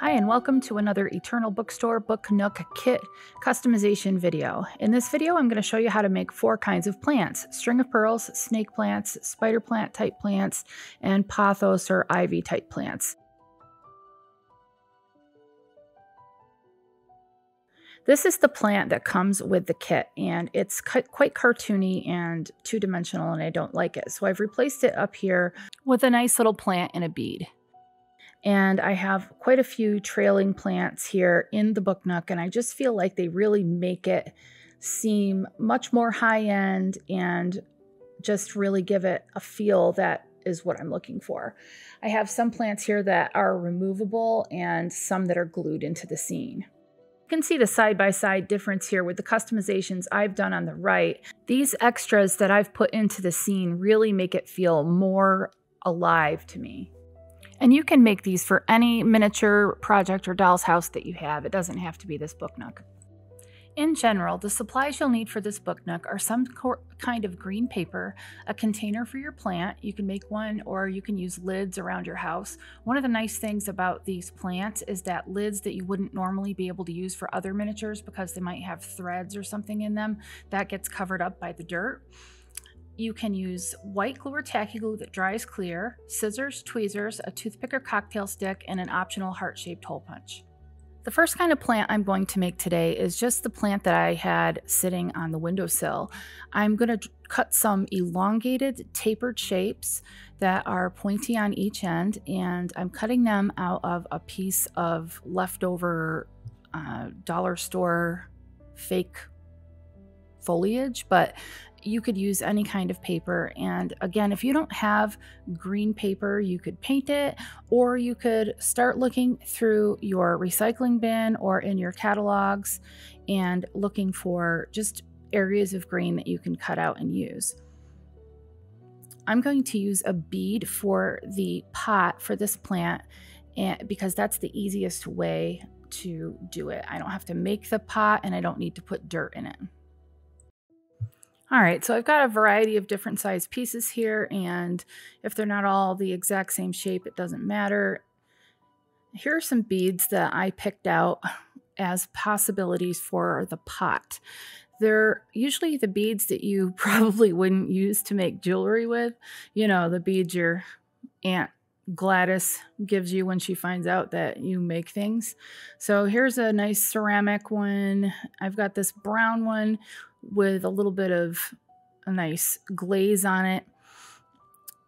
Hi, and welcome to another Eternal Bookstore Book Nook kit customization video. In this video, I'm going to show you how to make 4 kinds of plants: string of pearls, snake plants, spider plant type plants, and pothos or ivy type plants. This is the plant that comes with the kit, and it's quite cartoony and two-dimensional, and I don't like it. So I've replaced it up here with a nice little plant and a bead. And I have quite a few trailing plants here in the book nook, and I just feel like they really make it seem much more high-end and just really give it a feel that is what I'm looking for. I have some plants here that are removable and some that are glued into the scene. You can see the side-by-side difference here with the customizations I've done on the right. These extras that I've put into the scene really make it feel more alive to me. And you can make these for any miniature project or doll's house that you have. It doesn't have to be this book nook. In general, the supplies you'll need for this book nook are some kind of green paper, a container for your plant. You can make one, or you can use lids around your house. One of the nice things about these plants is that lids that you wouldn't normally be able to use for other miniatures because they might have threads or something in them, that gets covered up by the dirt. You can use white glue or tacky glue that dries clear, scissors, tweezers, a toothpick or cocktail stick, and an optional heart-shaped hole punch. The first kind of plant I'm going to make today is just the plant that I had sitting on the windowsill. I'm going to cut some elongated, tapered shapes that are pointy on each end, and I'm cutting them out of a piece of leftover dollar store fake foliage, but you could use any kind of paper. And again, if you don't have green paper, you could paint it, or you could start looking through your recycling bin or in your catalogs and looking for just areas of green that you can cut out and use. I'm going to use a bead for the pot for this plant, because that's the easiest way to do it. I don't have to make the pot and I don't need to put dirt in it. All right, so I've got a variety of different size pieces here, and if they're not all the exact same shape, it doesn't matter. Here are some beads that I picked out as possibilities for the pot. They're usually the beads that you probably wouldn't use to make jewelry with. You know, the beads your Aunt Gladys gives you when she finds out that you make things. So here's a nice ceramic one. I've got this brown one with a little bit of a nice glaze on it.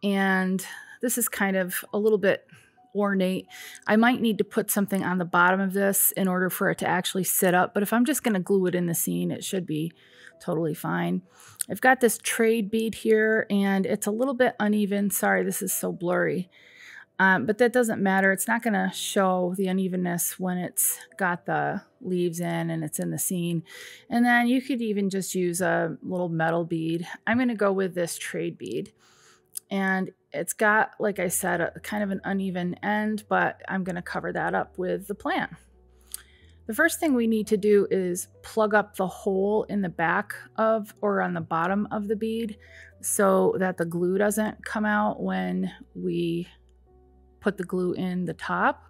And this is kind of a little bit ornate. I might need to put something on the bottom of this in order for it to actually sit up, but if I'm just going to glue it in the scene, it should be totally fine. I've got this trade bead here, and it's a little bit uneven. Sorry, this is so blurry. But that doesn't matter. It's not going to show the unevenness when it's got the leaves in and it's in the scene. And then you could even just use a little metal bead. I'm going to go with this trade bead. And it's got, like I said, a kind of an uneven end, but I'm going to cover that up with the plant. The first thing we need to do is plug up the hole in the back of, or on the bottom of the bead, so that the glue doesn't come out when we put the glue in the top.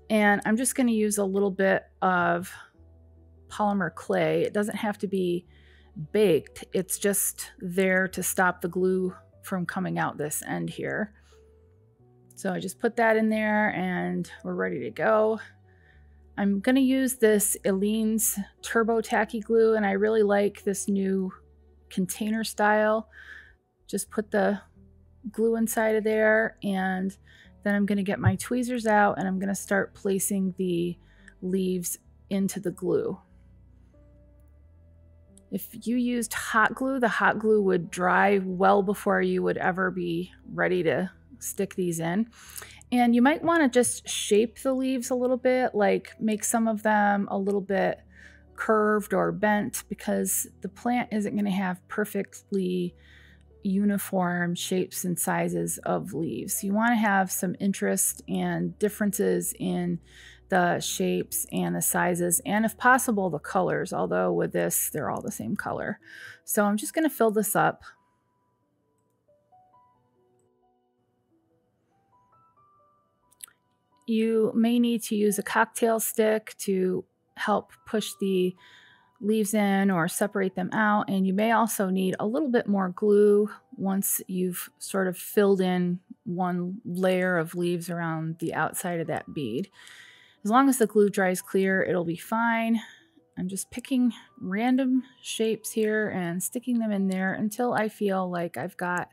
And I'm just going to use a little bit of polymer clay. It doesn't have to be baked. It's just there to stop the glue from coming out this end here. So I just put that in there and we're ready to go. I'm going to use this Aleene's Turbo Tacky Glue, and I really like this new container style. Just put the glue inside of there, and then I'm going to get my tweezers out and I'm going to start placing the leaves into the glue. If you used hot glue, the hot glue would dry well before you would ever be ready to stick these in. And you might want to just shape the leaves a little bit, like make some of them a little bit curved or bent, because the plant isn't going to have perfectly uniform shapes and sizes of leaves. You want to have some interest and differences in the shapes and the sizes, and if possible the colors, although with this they're all the same color. So I'm just going to fill this up. You may need to use a cocktail stick to help push the leaves in or separate them out. And you may also need a little bit more glue once you've sort of filled in one layer of leaves around the outside of that bead. As long as the glue dries clear, it'll be fine. I'm just picking random shapes here and sticking them in there until I feel like I've got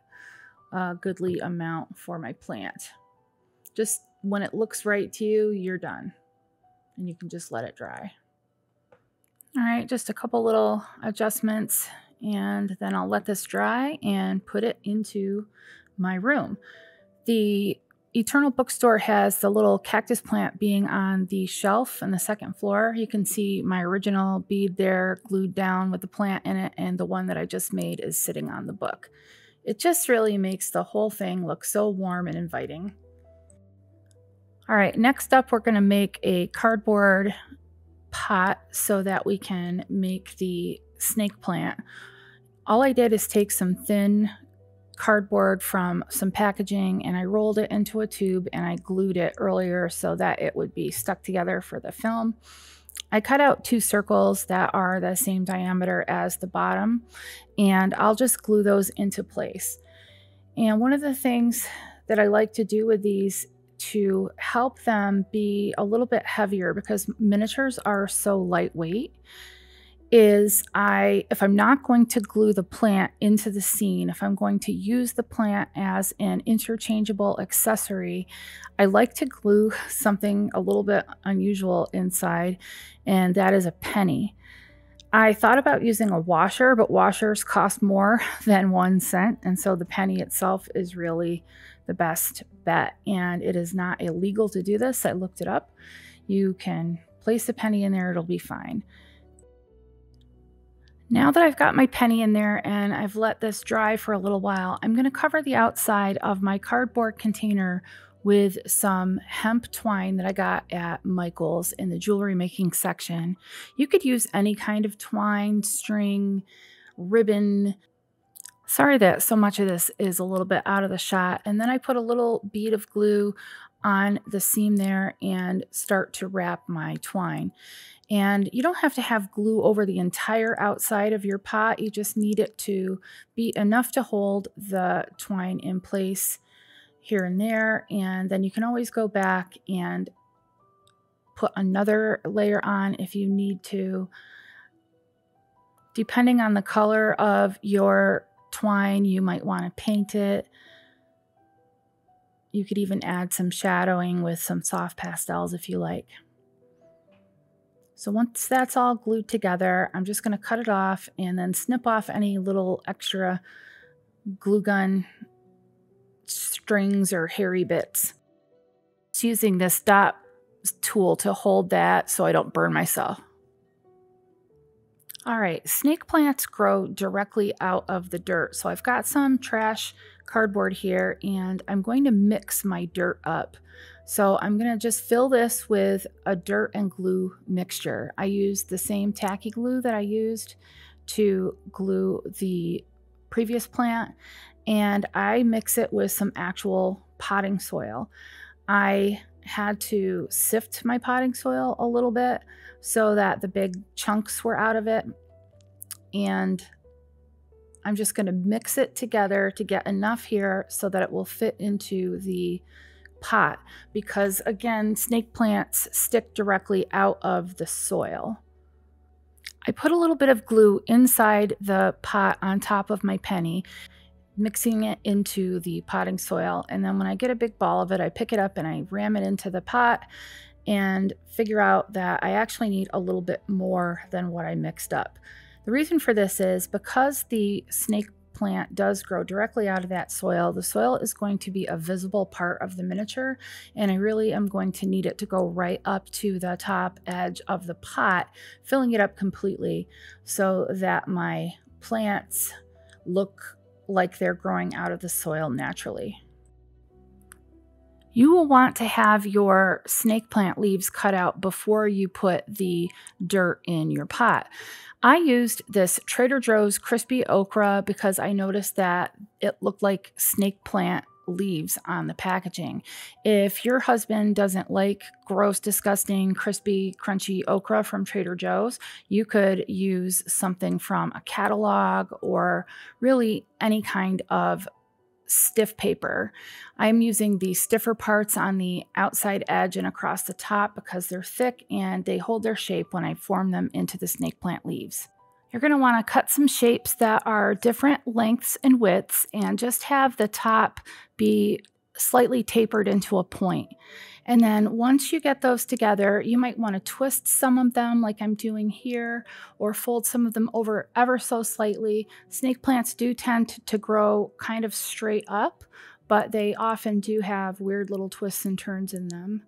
a goodly amount for my plant. Just when it looks right to you, you're done. And you can just let it dry. All right, just a couple little adjustments, and then I'll let this dry and put it into my room. The Eternal Bookstore has the little cactus plant being on the shelf on the second floor. You can see my original bead there glued down with the plant in it, and the one that I just made is sitting on the book. It just really makes the whole thing look so warm and inviting. All right, next up we're going to make a cardboard pot so that we can make the snake plant. All I did is take some thin cardboard from some packaging and I rolled it into a tube and I glued it earlier so that it would be stuck together for the film. I cut out 2 circles that are the same diameter as the bottom, and I'll just glue those into place. And one of the things that I like to do with these to help them be a little bit heavier, because miniatures are so lightweight, is if I'm not going to glue the plant into the scene, if I'm going to use the plant as an interchangeable accessory, I like to glue something a little bit unusual inside, and that is a penny. I thought about using a washer, but washers cost more than 1 cent, and so the penny itself is really the best bet. And it is not illegal to do this. I looked it up. You can place a penny in there, it'll be fine. Now that I've got my penny in there and I've let this dry for a little while, I'm going to cover the outside of my cardboard container with some hemp twine that I got at Michael's in the jewelry making section. You could use any kind of twine, string, ribbon. Sorry that so much of this is a little bit out of the shot. And then I put a little bead of glue on the seam there and start to wrap my twine. And you don't have to have glue over the entire outside of your pot. You just need it to be enough to hold the twine in place here and there. And then you can always go back and put another layer on if you need to. Depending on the color of your twine, you might want to paint it. You could even add some shadowing with some soft pastels if you like. So once that's all glued together, I'm just going to cut it off and then snip off any little extra glue gun strings or hairy bits. Just using this dot tool to hold that so I don't burn myself. All right, snake plants grow directly out of the dirt. So I've got some trash cardboard here and I'm going to mix my dirt up. So I'm going to just fill this with a dirt and glue mixture. I used the same tacky glue that I used to glue the previous plant, and I mix it with some actual potting soil. I had to sift my potting soil a little bit so that the big chunks were out of it, and I'm just going to mix it together to get enough here so that it will fit into the pot, because again, snake plants stick directly out of the soil. I put a little bit of glue inside the pot on top of my penny, mixing it into the potting soil, and then when I get a big ball of it, I pick it up and I ram it into the pot and figure out that I actually need a little bit more than what I mixed up. The reason for this is because the snake plant does grow directly out of that soil. The soil is going to be a visible part of the miniature, and I really am going to need it to go right up to the top edge of the pot, filling it up completely so that my plants look like they're growing out of the soil naturally. You will want to have your snake plant leaves cut out before you put the dirt in your pot. I used this Trader Joe's crispy okra because I noticed that it looked like snake plant leaves on the packaging. If your husband doesn't like gross, disgusting, crispy, crunchy okra from Trader Joe's, you could use something from a catalog or really any kind of stiff paper. I'm using the stiffer parts on the outside edge and across the top because they're thick and they hold their shape when I form them into the snake plant leaves. You're going to want to cut some shapes that are different lengths and widths and just have the top be slightly tapered into a point. And then once you get those together, you might want to twist some of them like I'm doing here, or fold some of them over ever so slightly. Snake plants do tend to grow kind of straight up, but they often do have weird little twists and turns in them.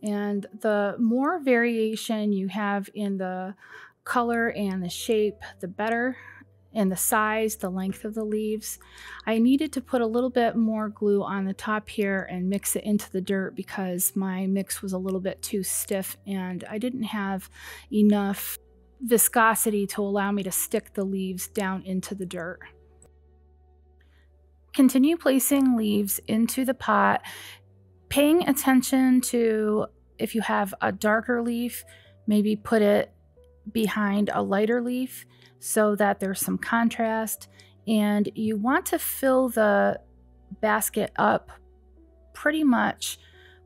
And the more variation you have in the color and the shape, the better. And the size, the length of the leaves. I needed to put a little bit more glue on the top here and mix it into the dirt because my mix was a little bit too stiff and I didn't have enough viscosity to allow me to stick the leaves down into the dirt. Continue placing leaves into the pot, paying attention to if you have a darker leaf, maybe put it behind a lighter leaf so that there's some contrast. And you want to fill the basket up pretty much,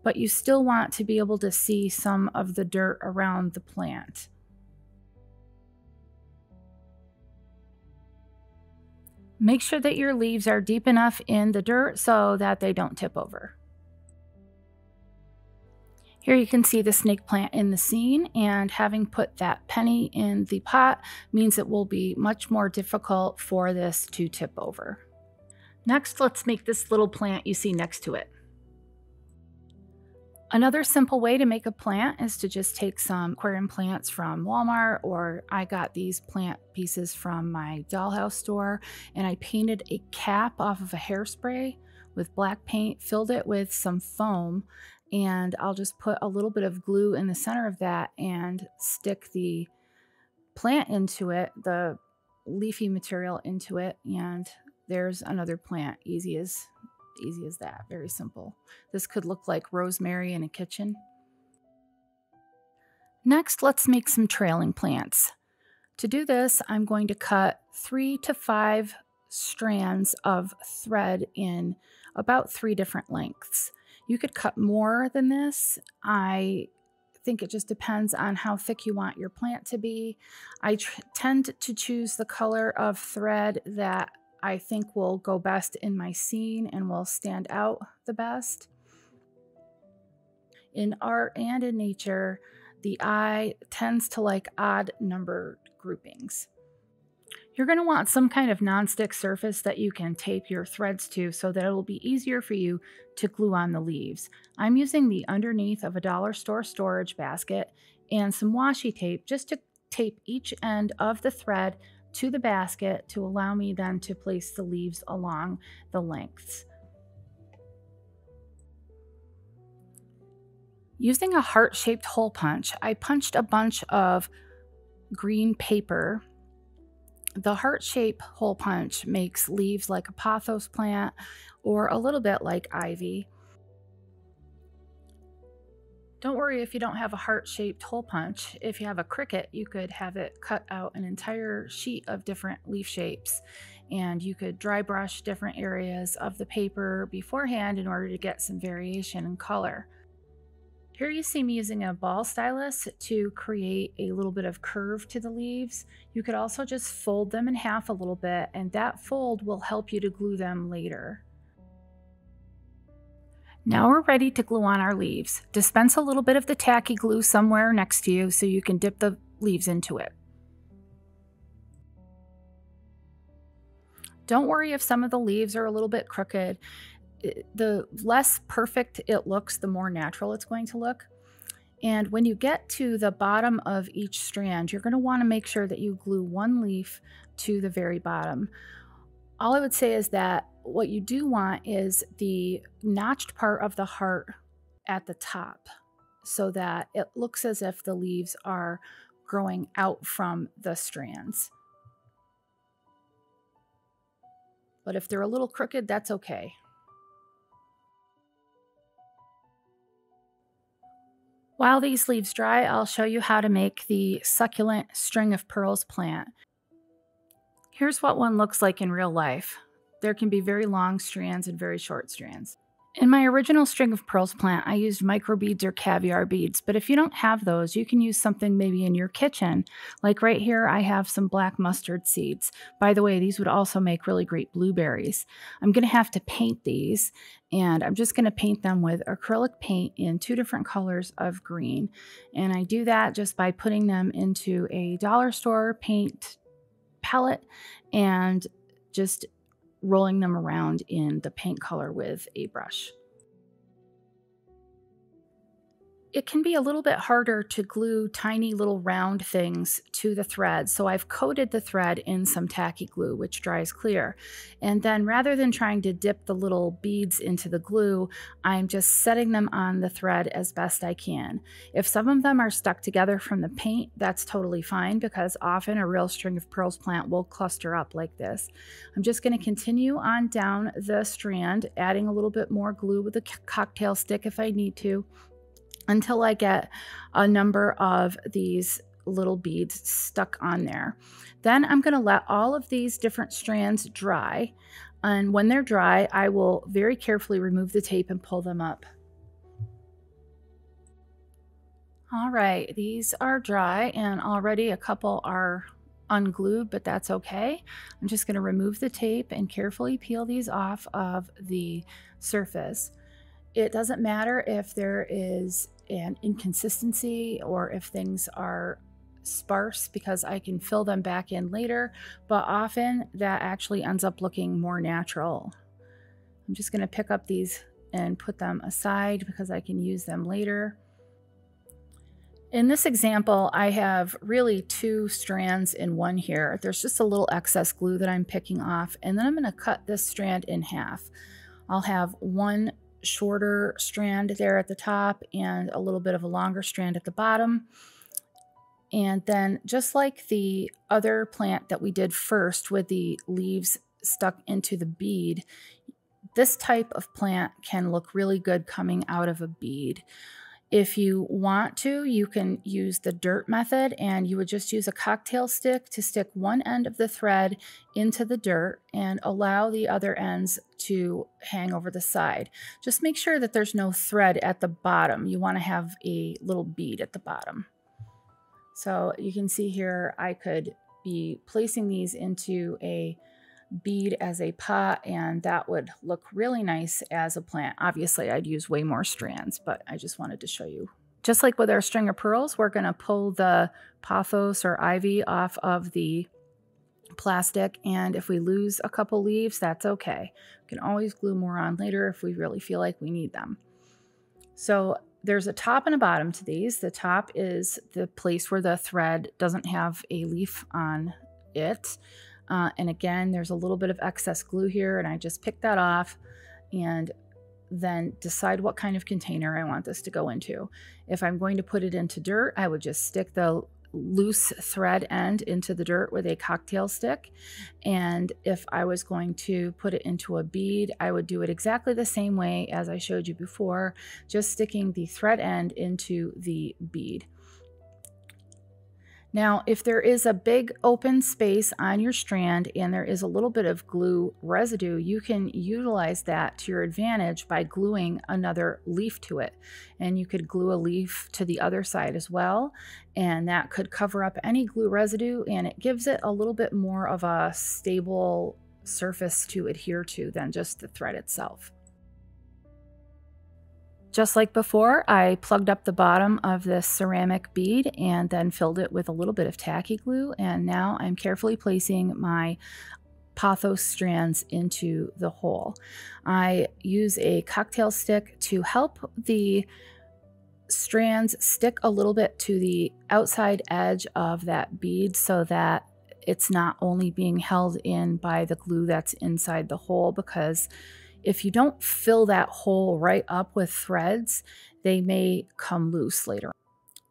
but you still want to be able to see some of the dirt around the plant. Make sure that your leaves are deep enough in the dirt so that they don't tip over. Here you can see the snake plant in the scene, and having put that penny in the pot means it will be much more difficult for this to tip over. Next, let's make this little plant you see next to it. Another simple way to make a plant is to just take some aquarium plants from Walmart, or I got these plant pieces from my dollhouse store, and I painted a cap off of a hairspray with black paint, filled it with some foam, and I'll just put a little bit of glue in the center of that and stick the plant into it, the leafy material into it, and there's another plant. Easy as that. Very simple. This could look like rosemary in a kitchen. Next, let's make some trailing plants. To do this, I'm going to cut 3 to 5 strands of thread in about 3 different lengths. You could cut more than this. I think it just depends on how thick you want your plant to be. I tend to choose the color of thread that I think will go best in my scene and will stand out the best. In art and in nature, the eye tends to like odd number groupings. You're going to want some kind of nonstick surface that you can tape your threads to so that it will be easier for you to glue on the leaves. I'm using the underneath of a dollar store storage basket and some washi tape just to tape each end of the thread to the basket to allow me then to place the leaves along the lengths. Using a heart-shaped hole punch, I punched a bunch of green paper. The heart-shaped hole punch makes leaves like a pothos plant or a little bit like ivy. Don't worry if you don't have a heart-shaped hole punch. If you have a Cricut, you could have it cut out an entire sheet of different leaf shapes, and you could dry brush different areas of the paper beforehand in order to get some variation in color. Here you see me using a ball stylus to create a little bit of curve to the leaves. You could also just fold them in half a little bit, and that fold will help you to glue them later. Now we're ready to glue on our leaves. Dispense a little bit of the tacky glue somewhere next to you so you can dip the leaves into it. Don't worry if some of the leaves are a little bit crooked. The less perfect it looks, the more natural it's going to look. And when you get to the bottom of each strand, you're going to want to make sure that you glue one leaf to the very bottom. All I would say is that what you do want is the notched part of the heart at the top so that it looks as if the leaves are growing out from the strands. But if they're a little crooked, that's okay. While these leaves dry, I'll show you how to make the succulent string of pearls plant. Here's what one looks like in real life. There can be very long strands and very short strands. In my original string of pearls plant, I used microbeads or caviar beads, but if you don't have those, you can use something maybe in your kitchen. Like right here, I have some black mustard seeds. By the way, these would also make really great blueberries. I'm going to have to paint these, and I'm just going to paint them with acrylic paint in 2 different colors of green. And I do that just by putting them into a dollar store paint palette and just rolling them around in the paint color with a brush. It can be a little bit harder to glue tiny little round things to the thread, so I've coated the thread in some tacky glue, which dries clear. And then rather than trying to dip the little beads into the glue, I'm just setting them on the thread as best I can. If some of them are stuck together from the paint, that's totally fine, because often a real string of pearls plant will cluster up like this. I'm just going to continue on down the strand, adding a little bit more glue with a cocktail stick if I need to, until I get a number of these little beads stuck on there. Then I'm going to let all of these different strands dry. And when they're dry, I will very carefully remove the tape and pull them up. All right, these are dry, and already a couple are unglued, but that's okay. I'm just going to remove the tape and carefully peel these off of the surface. It doesn't matter if there is an inconsistency or if things are sparse, because I can fill them back in later, but often that actually ends up looking more natural. I'm just going to pick up these and put them aside because I can use them later. In this example, I have really 2 strands in one here. There's just a little excess glue that I'm picking off, and then I'm going to cut this strand in half. I'll have one shorter strand there at the top and a little bit of a longer strand at the bottom. And then just like the other plant that we did first with the leaves stuck into the bead, this type of plant can look really good coming out of a bead. If you want to, you can use the dirt method, and you would just use a cocktail stick to stick one end of the thread into the dirt and allow the other ends to hang over the side. Just make sure that there's no thread at the bottom. You want to have a little bead at the bottom. So you can see here I could be placing these into a bead as a pot, and that would look really nice as a plant. Obviously I'd use way more strands, but I just wanted to show you. Just like with our string of pearls, we're going to pull the pothos or ivy off of the plastic, and if we lose a couple leaves, that's okay. We can always glue more on later if we really feel like we need them. So there's a top and a bottom to these. The top is the place where the thread doesn't have a leaf on it. And again, there's a little bit of excess glue here, and I just pick that off and then decide what kind of container I want this to go into. If I'm going to put it into dirt, I would just stick the loose thread end into the dirt with a cocktail stick. And if I was going to put it into a bead, I would do it exactly the same way as I showed you before, just sticking the thread end into the bead. Now, if there is a big open space on your strand and there is a little bit of glue residue, you can utilize that to your advantage by gluing another leaf to it. And you could glue a leaf to the other side as well, and that could cover up any glue residue, and it gives it a little bit more of a stable surface to adhere to than just the thread itself. Just like before, I plugged up the bottom of this ceramic bead and then filled it with a little bit of tacky glue, and now I'm carefully placing my pothos strands into the hole. I use a cocktail stick to help the strands stick a little bit to the outside edge of that bead so that it's not only being held in by the glue that's inside the hole, because if you don't fill that hole right up with threads, they may come loose later on.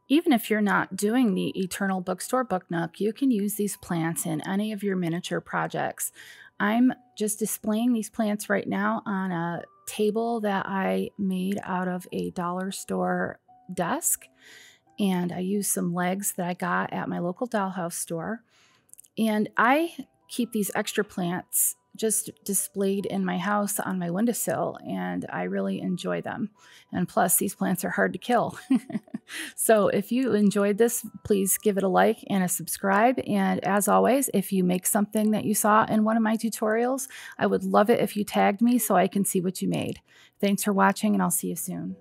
Even if you're not doing the Eternal Bookstore Book Nook, you can use these plants in any of your miniature projects. I'm just displaying these plants right now on a table that I made out of a dollar store desk. And I used some legs that I got at my local dollhouse store. And I keep these extra plants just displayed in my house on my windowsill, and I really enjoy them. And plus, these plants are hard to kill. So if you enjoyed this, please give it a like and a subscribe. And as always, if you make something that you saw in one of my tutorials, I would love it if you tagged me so I can see what you made. Thanks for watching, and I'll see you soon.